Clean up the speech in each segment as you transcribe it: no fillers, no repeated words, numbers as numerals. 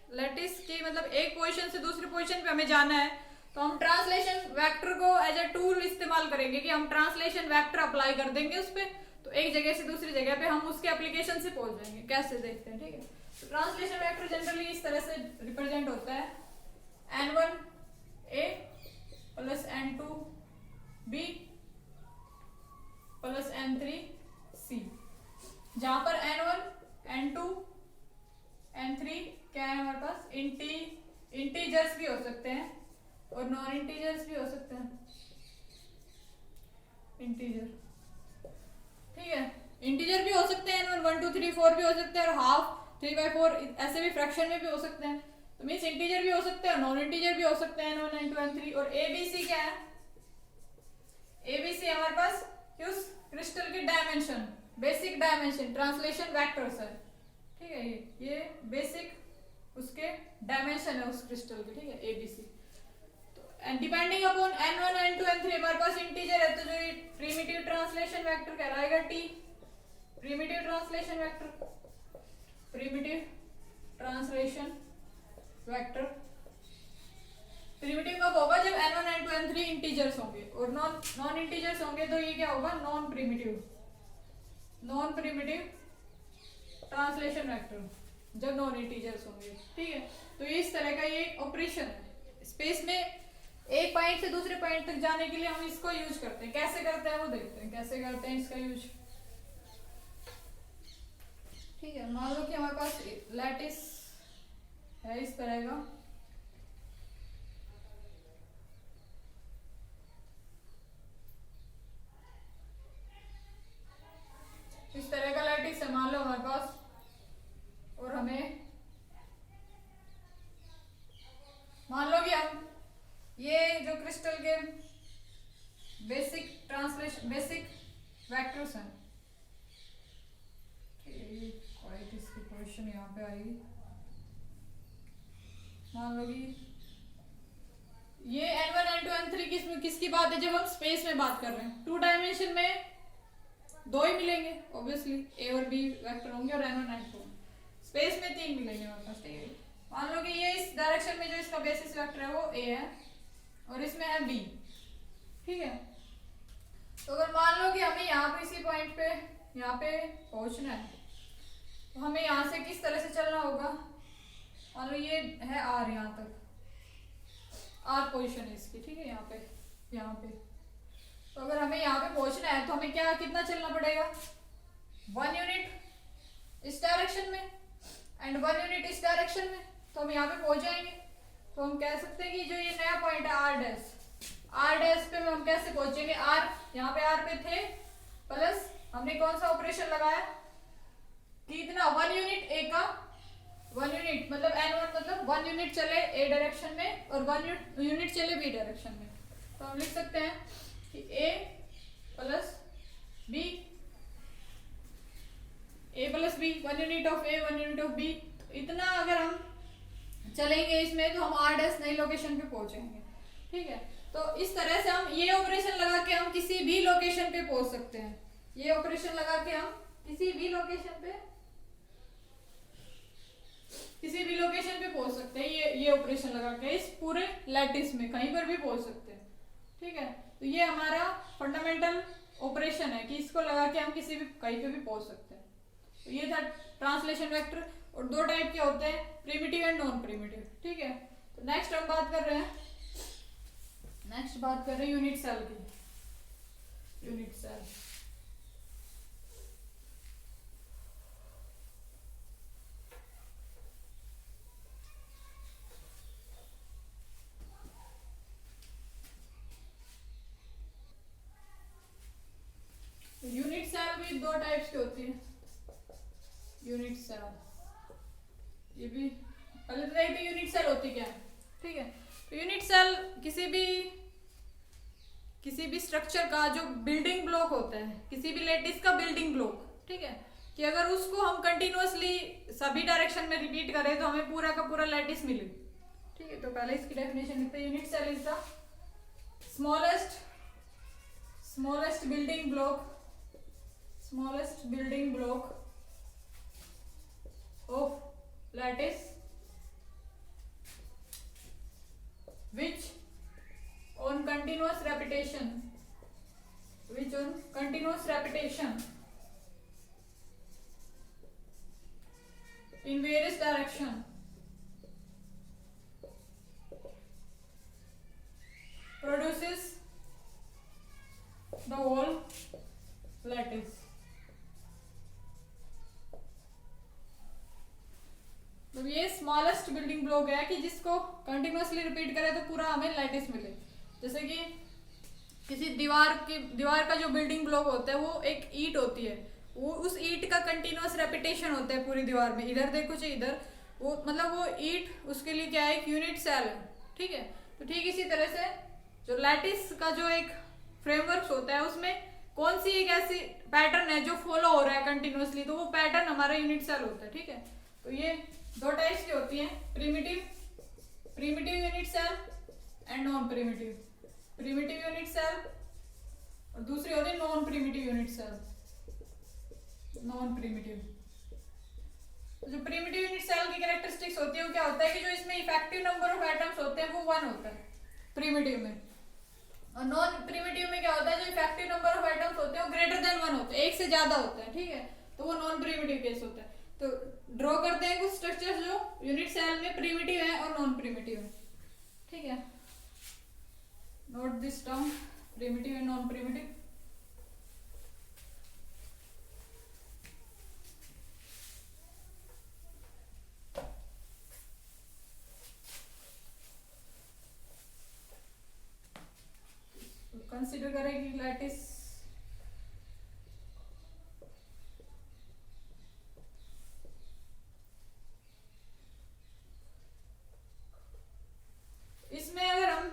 Lattice की मतलब एक पोजीशन से दूसरी पोजीशन पे हमें जाना है, तो हम ट्रांसलेशन वेक्टर को एज अ टूल इस्तेमाल करेंगे कि हम ट्रांसलेशन वेक्टर अप्लाई कर देंगे उस पर, तो एक जगह से दूसरी जगह पे हम उसके एप्लीकेशन से पहुंच जाएंगे। कैसे देखते हैं, ठीक है। तो ट्रांसलेशन वेक्टर जनरली इस तरह से रिप्रेजेंट होता है, n1 a plus n2 b plus n3 c, जहां पर n1 n2 n3 क्या है हमारे पास, इंटीजर्स भी हो सकते हैं और नॉन इंटीजर्स भी हो सकते हैं। इंटीजर, ठीक है, इंटीजर भी हो सकते हैं, n1 1 2 3 4 भी हो सकते हैं, और हाफ 3/4 ऐसे भी फ्रैक्शन में भी हो सकते हैं। तो मीन्स इंटीजर भी हो सकते हैं और नॉन इंटीजर भी हो सकते हैं, n1 n2 n3। और एबीसी क्या है, एबीसी हमारे पास उस क्रिस्टल की dimension, basic dimension translation vectors है, ठीक है। ये बेसिक उसके डायमेंशन है उस क्रिस्टल के, ठीक है, ABC. And depending upon n1 n2 n3 हमारे पास इंटीजर है, तो जो ये प्रिमिटिव ट्रांसलेशन वेक्टर कहलाएगा t, primitive translation vector, primitive translation vector. Primitive कब होगा, जब n1 n2 n3 इंटीजर्स होंगे, और नॉन इंटीजर्स होंगे तो ये क्या होगा, नॉन प्रिमिटिव ट्रांसलेशन वेक्टर, जब नॉन इंटीजर्स होंगे, ठीक है। तो ये इस तरह का ये ऑपरेशन है स्पेस में, एक पॉइंट से दूसरे पॉइंट तक जाने के लिए हम इसको यूज करते हैं। कैसे करते हैं वो देखते हैं, कैसे करते हैं इसका यूज, ठीक है। मान लो कि हमारे पास लैटिस है इस तरह का, इस तरह का लैटिस है मान लो हमारे पास, और हमें मान लो कि हम ये जो क्रिस्टल के बेसिक ट्रांसलेशन बेसिक वेक्टर्स हैं, इसकी पोजीशन यहाँ पे आएगी। मान लो कि ये n1 n2 n3 किसकी बात है, जब हम स्पेस में बात कर रहे हैं। 2 डायमेंशन में दो ही मिलेंगे ऑब्वियसली, a और b वेक्टर होंगे, और n1 n2 स्पेस में 3 मिलेंगे हमारे पास, ठीक है। मान लो कि ये इस डायरेक्शन में जो इसका बेसिस वेक्टर है वो a है, और इसमें है b, ठीक है। तो अगर मान लो कि हमें यहाँ पे इसी पॉइंट पे यहाँ पे पहुंचना है, तो हमें यहाँ से किस तरह से चलना होगा। मान लो ये है r, यहाँ तक r पोजीशन है इसकी, ठीक है, यहाँ पे। तो अगर हमें यहाँ पे पहुंचना है तो हमें कितना चलना पड़ेगा, 1 यूनिट इस डायरेक्शन में एंड 1 यूनिट इस डायरेक्शन में, तो हम यहाँ पे पहुंच जाएंगे। तो हम कह सकते हैं कि जो ये नया पॉइंट है आर डैश पे हम कैसे पहुंचेंगे, आर यहाँ पे आर पे थे, प्लस हमने कौन सा ऑपरेशन लगाया कि इतना 1 यूनिट ए का 1 यूनिट मतलब n1 मतलब 1 यूनिट चले ए डायरेक्शन में और 1 यूनिट चले बी डायरेक्शन में। तो हम लिख सकते हैं कि a plus b 1 unit of a 1 unit of b। इतना अगर हम चलेंगे इसमें तो हम आर डैश नई लोकेशन पे पहुंचेंगे, ठीक है। तो इस तरह से हम ये ऑपरेशन लगा के हम किसी भी लोकेशन पे पहुंच सकते हैं। ये ऑपरेशन लगा के हम किसी भी लोकेशन पे पहुंच सकते हैं। ये ऑपरेशन लगा के इस पूरे लैटिस में कहीं पर भी पहुंच सकते हैं, ठीक है। तो ये हमारा फंडामेंटल ऑपरेशन है कि इसको लगा के हम किसी भी कहीं पे भी पहुंच सकते हैं। तो ये था ट्रांसलेशन वेक्टर, और 2 टाइप के होते हैं, प्रिमिटिव एंड नॉन प्रिमिटिव, ठीक है। तो नेक्स्ट हम बात कर रहे हैं यूनिट सेल की। यूनिट सेल भी 2 टाइप्स की होती है। यूनिट सेल, ये भी पहले तो देखते हैं यूनिट सेल होती क्या है, ठीक है। तो यूनिट सेल किसी भी स्ट्रक्चर का जो बिल्डिंग ब्लॉक होता है, किसी भी लैटिस का बिल्डिंग ब्लॉक, ठीक है, कि अगर उसको हम कंटिन्यूअसली सभी डायरेक्शन में रिपीट करें तो हमें पूरा का पूरा लैटिस मिले, ठीक है। तो पहले इसकी डेफिनेशन लिखते हैं। Unit cell is the smallest building block of lattice which on continuous repetition in various direction produces the whole lattice. तो ये स्मॉलेस्ट बिल्डिंग ब्लॉक है कि जिसको कंटिन्यूअसली रिपीट करें तो पूरा हमें लैटिस मिले। जैसे कि किसी दीवार का जो बिल्डिंग ब्लॉक होता है वो एक ईंट होती है, वो उस ईंट का कंटिन्यूअस रेपिटेशन होता है पूरी दीवार में। इधर देखो चाहे इधर, वो मतलब वो ईंट उसके लिए क्या है, एक यूनिट सेल है, ठीक है। तो ठीक इसी तरह से जो लैटिस का जो एक फ्रेमवर्क होता है उसमें कौन सी एक ऐसी पैटर्न है जो फॉलो हो रहा है कंटिन्यूअसली, तो वो पैटर्न हमारा यूनिट सेल होता है, ठीक है। तो ये दो टाइप्स की होती हैं, primitive unit cell and non primitive unit cell, और दूसरी होती है नॉन प्रिमिटिव यूनिट सेल। तो जो प्रिमिटिव यूनिट सेल की कैरेक्टरिस्टिक्स होती है वो क्या होता है कि जो इसमें इफेक्टिव नंबर ऑफ एटम्स होते हैं वो 1 होता है प्रिमिटिव में, और नॉन प्रिमिटिव में क्या होता है जो इफेक्टिव नंबर ऑफ एटम्स होते हैं वो ग्रेटर देन 1 होते हैं, एक से ज्यादा होते हैं, ठीक है। तो वो नॉन प्रिमिटिव केस होता है। तो ड्रॉ करते हैं कुछ स्ट्रक्चर्स जो यूनिट सेल में प्रिमिटिव है और नॉन प्रिमिटिव है, ठीक है। Note this term primitive and non primitive. Consider करें कि लैटिस इसमें अगर हम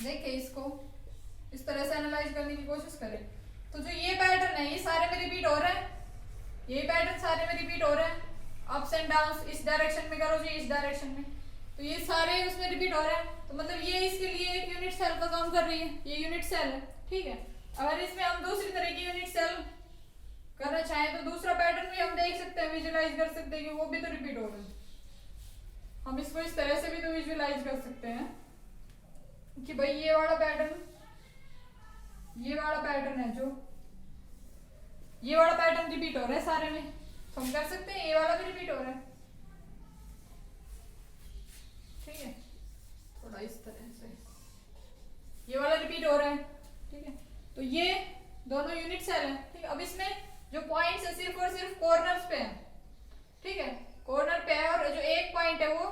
देखें, इसको इस तरह से एनालाइज करने की कोशिश करें तो जो ये पैटर्न है ये सारे में रिपीट हो रहा है, ये पैटर्न सारे में रिपीट हो रहा है, अप्स एंड डाउन्स इस डायरेक्शन में करो जी, इस डायरेक्शन में, तो ये सारे उसमें रिपीट हो रहे हैं। तो मतलब ये इसके लिए एक यूनिट सेल का काम कर रही है, ये यूनिट सेल है, ठीक है। अगर इसमें हम दूसरी तरह की यूनिट सेल करना चाहें तो दूसरा पैटर्न भी हम देख सकते हैं, विजुलाइज कर सकते हैं कि वो भी तो रिपीट हो रहा है। हम इसको इस तरह से भी तो विजुलाइज कर सकते हैं कि भाई ये वाला पैटर्न है, जो ये वाला पैटर्न रिपीट हो रहा है सारे में, तो हम कर सकते हैं ये वाला भी रिपीट हो रहा है, ठीक है। थोड़ा इस तरह से ये वाला रिपीट हो रहा है, ठीक है। तो ये दोनों यूनिट सेल है, ठीक है। अब इसमें जो पॉइंट्स है सिर्फ और सिर्फ कॉर्नर्स पे है, ठीक है, कॉर्नर पे है, और जो एक पॉइंट है वो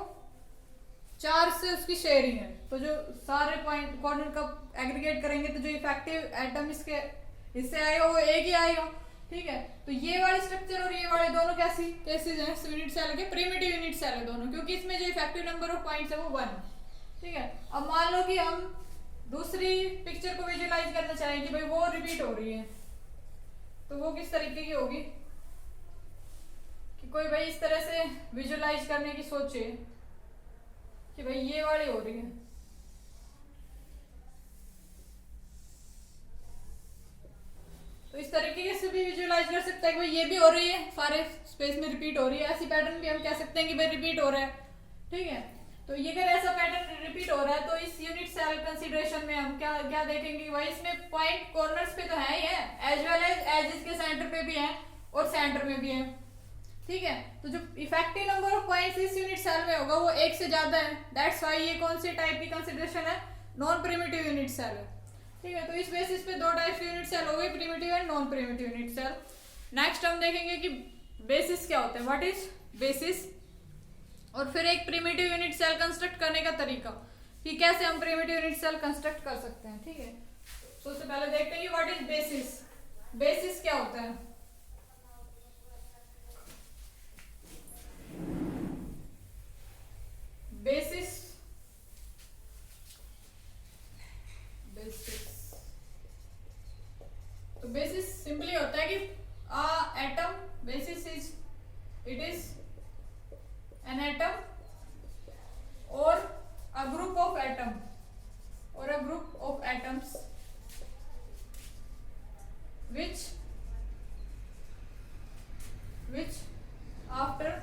4 से उसकी शेयरिंग है। तो जो सारे पॉइंट कॉर्नर का एग्रीगेट करेंगे तो जो इफेक्टिव एटम इससे आएगा वो एक ही आएगा, ठीक है। तो ये वाले स्ट्रक्चर और ये वाले दोनों केसेस हैं यूनिट सेल के, प्रिमिटिव यूनिट सेल है दोनों, क्योंकि इसमें जो इफेक्टिव नंबर ऑफ पॉइंट्स है वो 1 है, ठीक है। अब मान लो कि हम दूसरी पिक्चर को विजुलाइज करना चाहें कि भाई वो रिपीट हो रही है, तो वो किस तरीके की होगी कि कोई भाई इस तरह से विजुलाइज करने की सोचे कि भाई ये वाली हो रही है, तो इस तरीके से भी विजुलाइज कर सकता है कि भाई ये भी हो रही है, सारे स्पेस में रिपीट हो रही है। ऐसी पैटर्न भी हम कह सकते हैं कि भाई रिपीट हो रहा है, ठीक है। तो ये अगर ऐसा पैटर्न रिपीट हो रहा है तो इस यूनिट सेल कंसीडरेशन में हम क्या देखेंगे, भाई इसमें पॉइंट कॉर्नर्स पे तो है ही है, एज वेल एज एजेस के सेंटर पे भी है और सेंटर में भी है, ठीक है। तो जो इफेक्टिव नंबर ऑफ पॉइंट्स इस यूनिट सेल में होगा वो 1 से ज्यादा है, दैट्स व्हाई ये कौन से टाइप की कंसीडरेशन है, नॉन प्रिमिटिव यूनिट सेल है, ठीक है। तो इस बेसिस पे दो टाइप की यूनिट सेल हो गई, primitive and non primitive unit cell. Next हम देखेंगे कि बेसिस क्या होता है, व्हाट इज बेसिस, और फिर एक प्रिमिटिव यूनिट सेल कंस्ट्रक्ट करने का तरीका कि कैसे हम प्रिमिटिव यूनिट सेल कंस्ट्रक्ट कर सकते हैं, ठीक है। तो सबसे पहले देखते हैं कि व्हाट इज बेसिस, बेसिस क्या होता है। बेसिस तो बेसिस सिंपली होता है कि atom, basis it is an atom or a group of atoms which after 2 to 3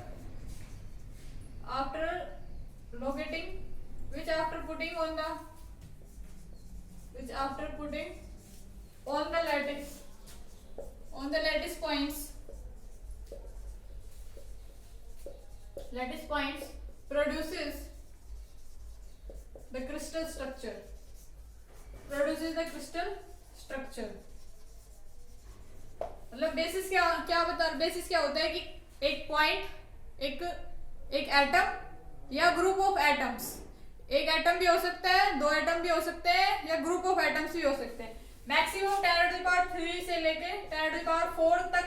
on the which after putting on the lattice points produces the crystal structure. मतलब basis क्या होता है कि एक पॉइंट एक एटम या ग्रुप ऑफ एटम्स, एक atom भी हो सकता है, दो एटम भी हो सकते हैं, या ग्रुप ऑफ एटम्स भी हो सकते हैं। मैक्सिमम 10⁻³ से लेके 10⁻⁴ तक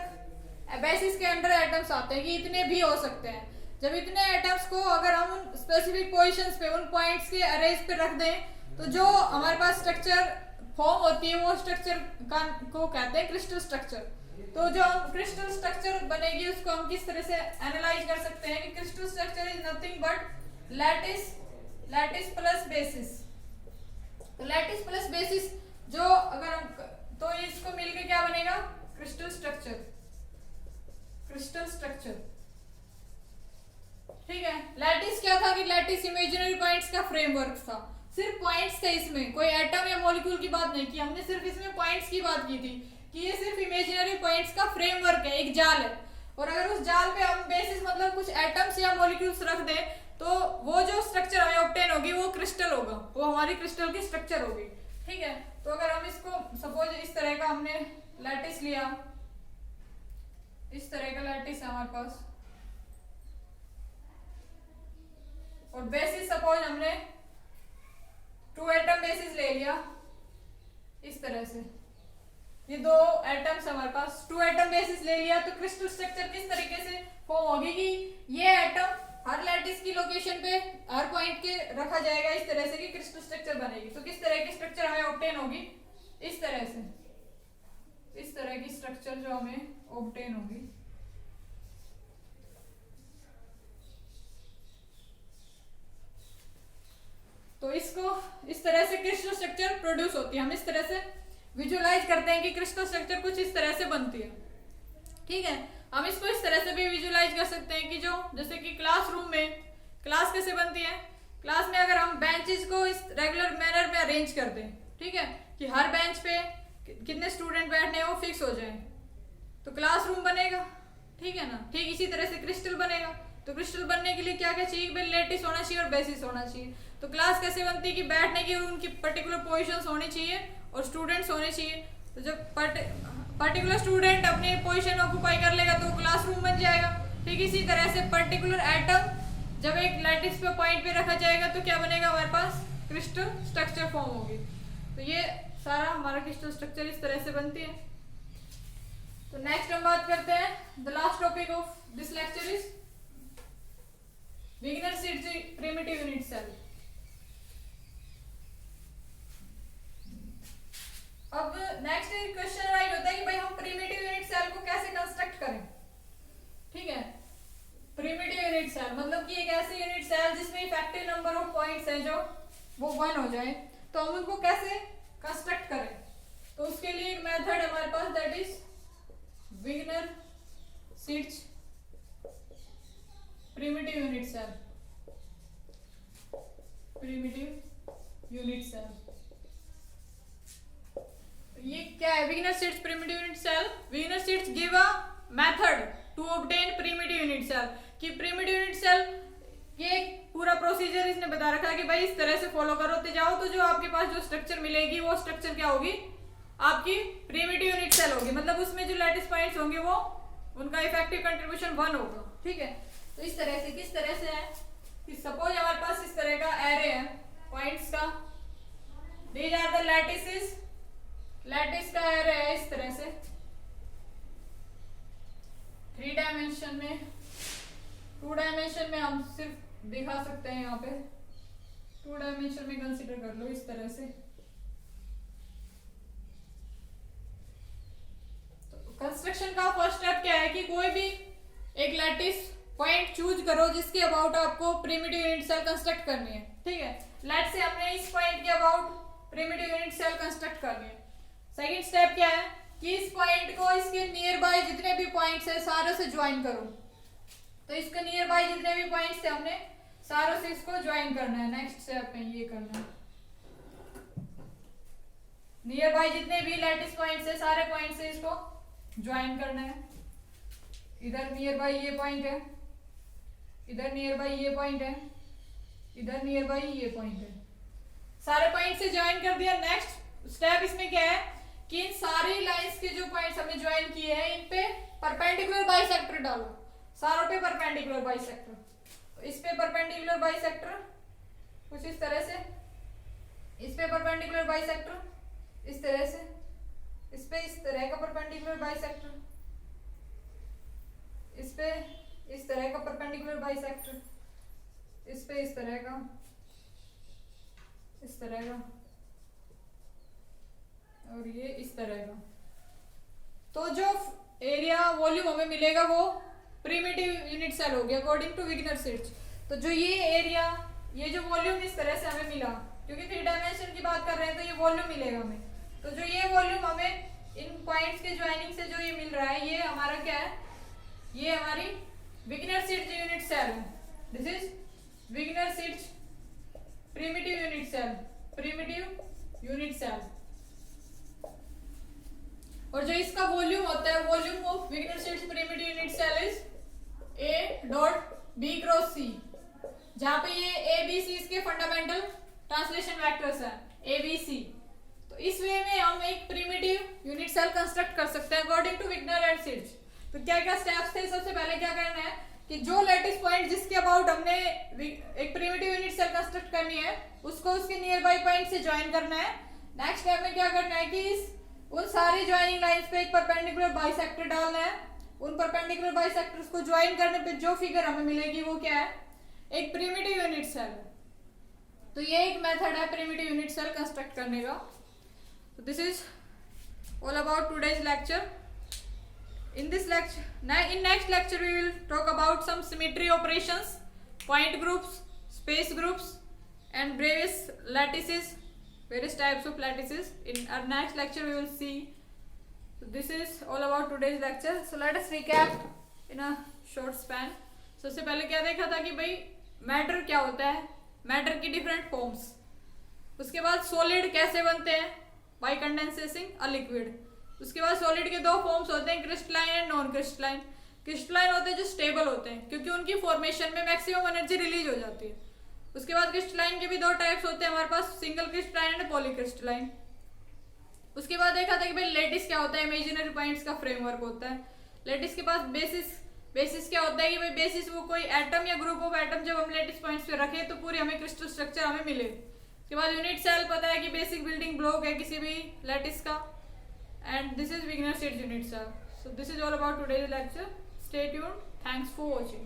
बेसिस के अंडर एटम्स आते हैं कि इतने भी हो सकते हैं। जब इतने एटम्स को अगर हम उन स्पेसिफिक पोजीशंस पे, उन पॉइंट्स के अरेज पे रख दें, तो जो हमारे पास स्ट्रक्चर फॉर्म होती है वो स्ट्रक्चर को कहते हैं क्रिस्टल स्ट्रक्चर। तो जो क्रिस्टल स्ट्रक्चर बनेगी उसको हम किस तरह से एनालाइज कर सकते हैं कि crystal structure is nothing but lattice plus basis. तो लैटिस प्लस बेसिस जो अगर हम तो इसको मिलके क्या बनेगा? Crystal structure. ठीक है। लैटिस क्या था कि लैटिस इमेजिनरी पॉइंट्स का फ्रेमवर्क था, सिर्फ पॉइंट्स थे, इसमें कोई एटम या मॉलिक्यूल की बात नहीं की हमने, सिर्फ इसमें पॉइंट्स की बात की थी कि ये सिर्फ इमेजिनरी पॉइंट्स का फ्रेमवर्क है, एक जाल है। और अगर उस जाल पे हम बेसिस मतलब कुछ एटम्स या मॉलिक्यूल्स रख दें तो वो जो स्ट्रक्चर हमें ऑब्टेन होगी वो क्रिस्टल होगा, वो हमारी क्रिस्टल की स्ट्रक्चर होगी। ठीक है। तो अगर हम इसको सपोज इस तरह का हमने लैटिस लिया, इस तरह का लैटिस है हमारे पास, और बेसिस सपोज हमने 2 एटम बेसिस ले लिया इस तरह से, ये 2 एटम्स हमारे पास 2 एटम बेसिस ले लिया, तो क्रिस्टल स्ट्रक्चर किस तरीके से फॉर्म होगी कि ये एटम हर लैटिस की लोकेशन पे हर पॉइंट के रखा जाएगा इस तरह से कि क्रिस्टल स्ट्रक्चर बनेगी। तो किस तरह की स्ट्रक्चर हमें ऑब्टेन होगी? इस तरह से, इस तरह की स्ट्रक्चर जो हमें ऑब्टेन होगी। तो इसको इस तरह से क्रिस्टल स्ट्रक्चर प्रोड्यूस होती है। हम इस तरह से विजुअलाइज करते हैं कि क्रिस्टल स्ट्रक्चर कुछ इस तरह से बनती है। ठीक है। हम इसको इस तरह से भी विजुअलाइज कर सकते हैं कि जो जैसे कि क्लासरूम में क्लास कैसे बनती है, क्लास में अगर हम बेंचेस को इस रेगुलर मैनर में अरेंज कर दें, ठीक है, कि हर बेंच पे कितने स्टूडेंट बैठने हैं वो फिक्स हो जाए, तो क्लासरूम बनेगा। ठीक है ना। ठीक इसी तरह से क्रिस्टल बनेगा। तो क्रिस्टल बनने के लिए क्या क्या चाहिए? भाई लैटिस होना चाहिए और बेसिस होना चाहिए। तो क्लास कैसे बनती है कि बैठने की उनकी पर्टिकुलर पोजीशंस होनी चाहिए और स्टूडेंट्स होने चाहिए। तो जब पर्टिकुलर स्टूडेंट अपनी पोजीशन ऑक्यूपाई कर लेगा तो क्लासरूम बन जाएगा। ठीक इसी तरह से पर्टिकुलर एटम जब एक लैटिस पे पॉइंट पे रखा जाएगा तो क्या बनेगा? हमारे पास क्रिस्टल स्ट्रक्चर फॉर्म होगी। तो ये सारा हमारा क्रिस्टल स्ट्रक्चर इस तरह से बनती है। तो नेक्स्ट हम बात करते हैं the last topic of this lecture is Wigner seeds primitive unit cell। अब नेक्स्ट क्वेश्चन राइट होता है कि भाई हम प्रिमिटिव यूनिट सेल को कैसे कंस्ट्रक्ट करें। ठीक है। प्रिमिटिव यूनिट सेल मतलब कि एक ऐसी यूनिट सेल जिसमें इफेक्टिव नंबर ऑफ पॉइंट्स है जो वो 1 हो जाए, तो हम उनको कैसे कंस्ट्रक्ट करें। तो उसके लिए एक मेथड है हमारे पास, that is Wigner Seitz primitive unit cell। ये क्या है? Wigner seeds primitive unit cell। Wigner seeds give a method to obtain primitive unit cell। कि primitive unit cell ये एक पूरा प्रोसीजर इसने बता रखा है कि भाई इस तरह से फॉलो करोते जाओ तो जो आपके पास जो स्ट्रक्चर मिलेगी वो स्ट्रक्चर क्या होगी? आपकी प्रिमिटिव यूनिट सेल होगी। मतलब उसमें जो लैटिस पॉइंट्स होंगे वो उनका इफेक्टिव कंट्रीब्यूशन 1 होगा। ठीक है। तो इस तरह से किस तरह से है कि सपोज हमारे पास इस तरह का एरे है पॉइंट्स का, दीज आर द लैटिस का एरे है इस तरह से 3 डायमेंशन में। 2 डायमेंशन में हम सिर्फ दिखा सकते हैं, यहाँ पे 2 डायमेंशन में कंसीडर कर लो इस तरह से। तो कंस्ट्रक्शन का फर्स्ट स्टेप क्या है कि कोई भी एक लैटिस पॉइंट चूज करो जिसके अबाउट आपको प्रिमिटिव यूनिट सेल कंस्ट्रक्ट करनी है। ठीक है। लेट्स से हमने इस पॉइंट के about primitive unit cell construct करनी है। सेकंड स्टेप क्या है कि इस पॉइंट को इसके नियर बाय जितने भी पॉइंट्स है सारों से ज्वाइन करो। तो इसके नियर बाय जितने भी पॉइंट्स थे हमने सारों से इसको ज्वाइन करना है। नेक्स्ट स्टेप में ये करना है। नियर बाई जितने भी लैटिस पॉइंट्स है सारे पॉइंट से इसको ज्वाइन करना है। इधर नियर बाई ये पॉइंट है, इधर नियर बाई ये पॉइंट है, इधर नियर बाई ये पॉइंट है, सारे पॉइंट से ज्वाइन कर दिया। नेक्स्ट स्टेप इसमें क्या है कि इन सारी लाइंस के जो पॉइंट्स हमने ज्वाइन किए हैं इन पे परपेंडिकुलर बाइसेक्टर डालो, सारों पे परपेंडिकुलर बाइसेक्टर। तो इस पे परपेंडिकुलर बाइसेक्टर कुछ इस तरह से, इस पे परपेंडिकुलर बाइसेक्टर इस तरह से, इस पे इस तरह का परपेंडिकुलर बाइसेक्टर, इस पे इस तरह का परपेंडिकुलर बाइसेक्टर, इस पे इस तरह का, इस तरह का, और ये इस तरह का। तो जो एरिया वॉल्यूम हमें मिलेगा वो प्रिमिटिव यूनिट सेल हो गया अकॉर्डिंग टू विग्नर-शिर्च। तो जो ये एरिया, ये जो वॉल्यूम इस तरह से हमें मिला, क्योंकि 3 डायमेंशन की बात कर रहे हैं तो ये वॉल्यूम मिलेगा हमें। तो जो ये वॉल्यूम हमें इन पॉइंट्स के ज्वाइनिंग से जो ये मिल रहा है, ये हमारा क्या है, ये हमारी विग्नर-शिर्च यूनिट सेल है। This is Wigner Seitz primitive unit cell, primitive unit cell. और जो इसका वॉल्यूम होता है, volume of Wigner Seitz primitive unit cell is A.B cross C, जहां पे ये A B C इसके फंडामेंटल ट्रांसलेशन वेक्टर्स हैं A B C। तो इस वे में हम एक प्रिमिटिव यूनिट सेल कंस्ट्रक्ट कर सकते हैं अकॉर्डिंग टू विग्नर एंड शिर्च। तो क्या क्या स्टेप्स थे? सबसे पहले क्या करना है कि जो लैटिस पॉइंट जिसके अबाउट हमने एक प्रिमिटिव यूनिट सेल कंस्ट्रक्ट करनी है उसको उसके नियर बाई पॉइंट से ज्वाइन करना है। नेक्स्ट स्टेप में क्या करना है कि उन सारी ज्वाइनिंग लाइंस पे एक परपेंडिकुलर बाइसेक्टर डालना है। उन परपेंडिकुलर बाइसेक्टर्स को ज्वाइन करने पे जो फिगर हमें मिलेगी वो क्या है, एक प्रिमिटिव यूनिट सेल। तो ये एक मेथड है प्रिमिटिव यूनिट सेल कंस्ट्रक्ट करने का। तो this is all about today's lecture. In this lecture, in next lecture we will talk about some symmetry operations, point groups, space groups, and various lattices, various types of lattices. In our next lecture we will see. So this is all about today's lecture. So let us recap in a short span. सबसे पहले क्या देखा था कि भाई matter क्या होता है, मैटर की डिफरेंट फॉर्म्स। उसके बाद सॉलिड कैसे बनते हैं, बाय कंडेंसेसिंग अ लिक्विड। उसके बाद सॉलिड के दो फॉर्म्स होते हैं, crystalline and non crystalline. Crystalline होते हैं जो स्टेबल होते हैं क्योंकि उनकी फॉर्मेशन में मैक्सिमम एनर्जी रिलीज हो जाती है। उसके बाद क्रिस्टलाइन के भी दो टाइप्स होते हैं हमारे पास, सिंगल क्रिस्टलाइन एंड पॉलीक्रिस्टलाइन। उसके बाद देखा था कि भाई लेटिस क्या होता है, इमेजिनरी पॉइंट्स का फ्रेमवर्क होता है। लेटिस के पास बेसिस क्या होता है कि भाई बेसिस वो कोई एटम या ग्रुप ऑफ एटम जब हम लेटिस पॉइंट्स पे रखें तो पूरी हमें क्रिस्टल स्ट्रक्चर हमें मिले। उसके बाद यूनिट सेल पता है कि बेसिक बिल्डिंग ब्लॉक है किसी भी लेटिस का। And this is Vigner-Shirt unit cell. So this is all about today's lecture. Stay tuned. Thanks for watching.